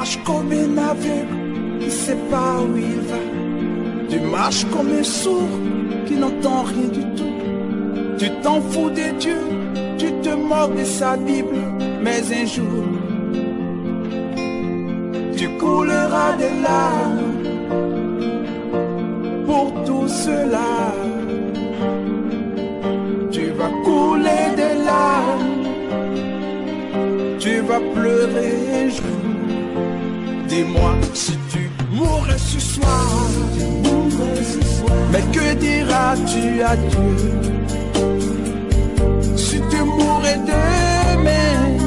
marches comme un aveugle qui ne sait pas où il va. Tu marches comme un sourd qui n'entend rien du tout. Tu t'en fous de Dieu, tu te moques de sa Bible. Mais un jour, tu couleras des larmes pour tout cela. Tu vas couler des larmes, tu vas pleurer un jour. Dis-moi si tu mourrais ce soir, mais que diras-tu à Dieu si tu mourrais demain?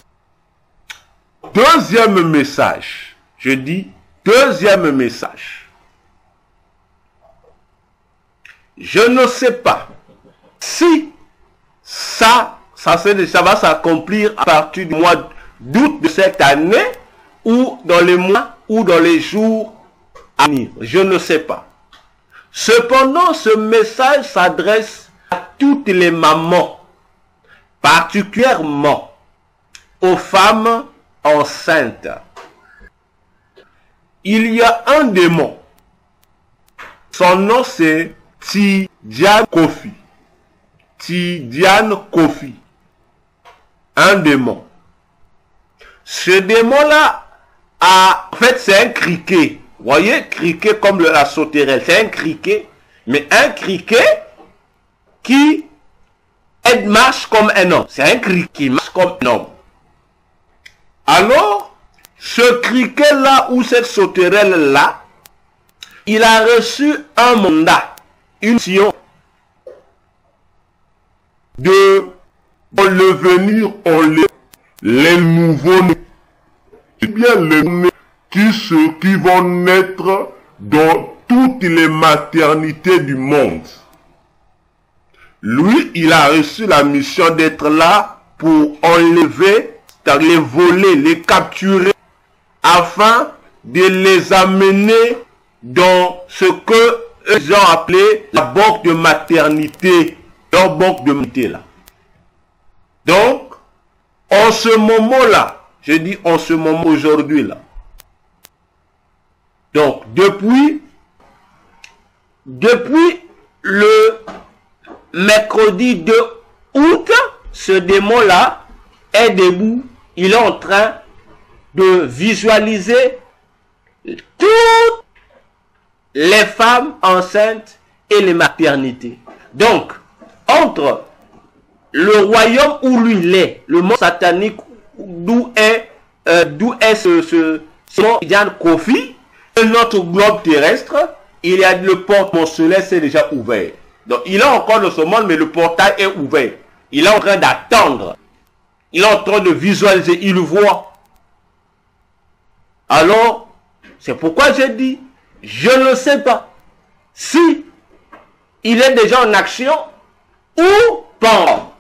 Deuxième message, je dis deuxième message. Je ne sais pas si ça va s'accomplir à partir du mois d'août de cette année ou dans les mois ou dans les jours à venir. Je ne sais pas. Cependant, ce message s'adresse à toutes les mamans, particulièrement aux femmes enceintes. Il y a un démon. Son nom c'est Tidiane Kofi. Tidiane Kofi. Un démon. Ce démon-là en fait, c'est un criquet. Vous voyez, criquet comme la sauterelle. C'est un criquet, mais un criquet qui marche comme un homme. C'est un criquet qui marche comme un homme. Alors, ce criquet-là ou cette sauterelle-là, il a reçu un mandat, une mission de enlever les nouveaux-nés. Eh bien, les nouveaux-nés qui vont naître dans toutes les maternités du monde. Lui, il a reçu la mission d'être là pour enlever, les voler, les capturer, afin de les amener dans ce que eux ont appelé la banque de maternité, leur banque de maternité là. Donc, en ce moment-là, je dis en ce moment aujourd'hui là. Donc, depuis le mercredi 2 août, ce démon-là est debout. Il est en train de visualiser toutes les femmes enceintes et les maternités. Donc, entre le royaume où lui il est, le monde satanique, d'où est ce Tidiane Kofi, et notre globe terrestre, il y a le porte, mon soleil c'est déjà ouvert. Donc, il est encore dans ce monde, mais le portail est ouvert. Il est en train d'attendre. Il est en train de visualiser, il voit. Alors, c'est pourquoi j'ai dit, je ne sais pas si il est déjà en action ou pas.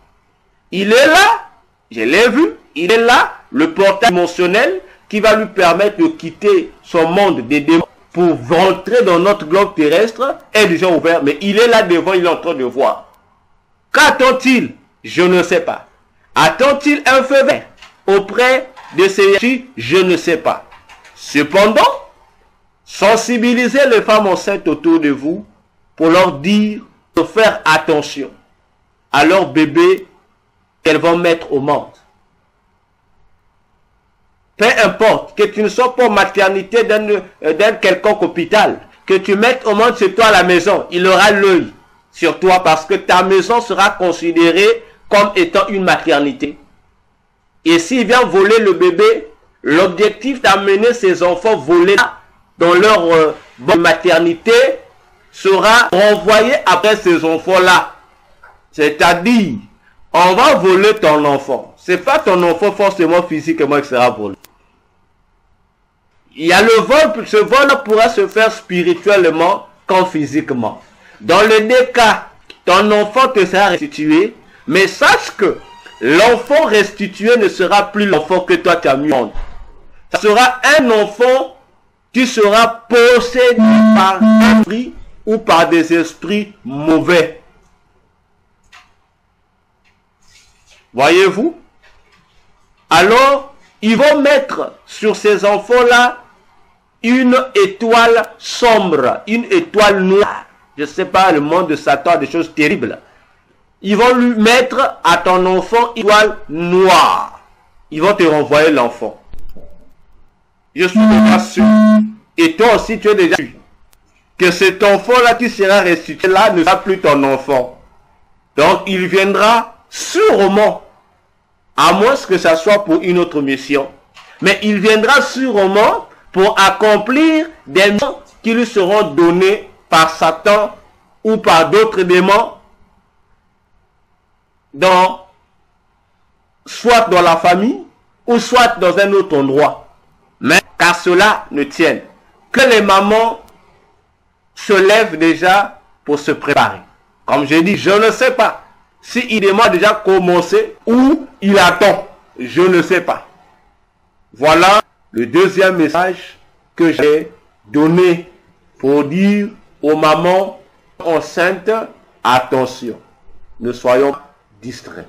Il est là, je l'ai vu, il est là, le portail dimensionnel qui va lui permettre de quitter son monde des démons pour rentrer dans notre globe terrestre est déjà ouvert, mais il est là devant, il est en train de voir. Qu'attend-il? Je ne sais pas. Attend-il un feu vert auprès de ces filles? Je ne sais pas. Cependant, sensibilisez les femmes enceintes autour de vous pour leur dire de faire attention à leur bébé qu'elles vont mettre au monde. Peu importe que tu ne sois pas en maternité d'un quelconque hôpital, que tu mettes au monde chez toi à la maison, il aura l'œil sur toi parce que ta maison sera considérée comme étant une maternité. Et s'il vient voler le bébé, l'objectif d'amener ces enfants volés dans leur maternité sera renvoyé après ces enfants-là. C'est-à-dire, on va voler ton enfant. C'est pas ton enfant forcément physiquement qui sera volé. Il y a le vol, ce vol pourra se faire spirituellement comme physiquement. Dans les deux cas, ton enfant te sera restitué, mais sache que l'enfant restitué ne sera plus l'enfant que toi tu as mis en. Ça sera un enfant qui sera possédé par un esprit ou par des esprits mauvais. Voyez-vous? Alors, ils vont mettre sur ces enfants-là une étoile sombre, une étoile noire. Je ne sais pas, le monde de Satan, des choses terribles. Ils vont lui mettre à ton enfant une étoile noire. Ils vont te renvoyer l'enfant. Je suis déjà sûr. Et toi aussi, tu es déjà sûr que cet enfant-là qui sera ressuscité là ne sera plus ton enfant. Donc, il viendra sûrement, à moins que ça soit pour une autre mission, mais il viendra sûrement pour accomplir des missions qui lui seront données par Satan ou par d'autres démons, soit dans la famille ou soit dans un autre endroit. Mais qu'à cela ne tienne, que les mamans se lèvent déjà pour se préparer. Comme j'ai dit, je ne sais pas si il demande déjà commencé ou il attend. Je ne sais pas. Voilà le deuxième message que j'ai donné pour dire aux mamans enceintes, attention, ne soyons pas distraits.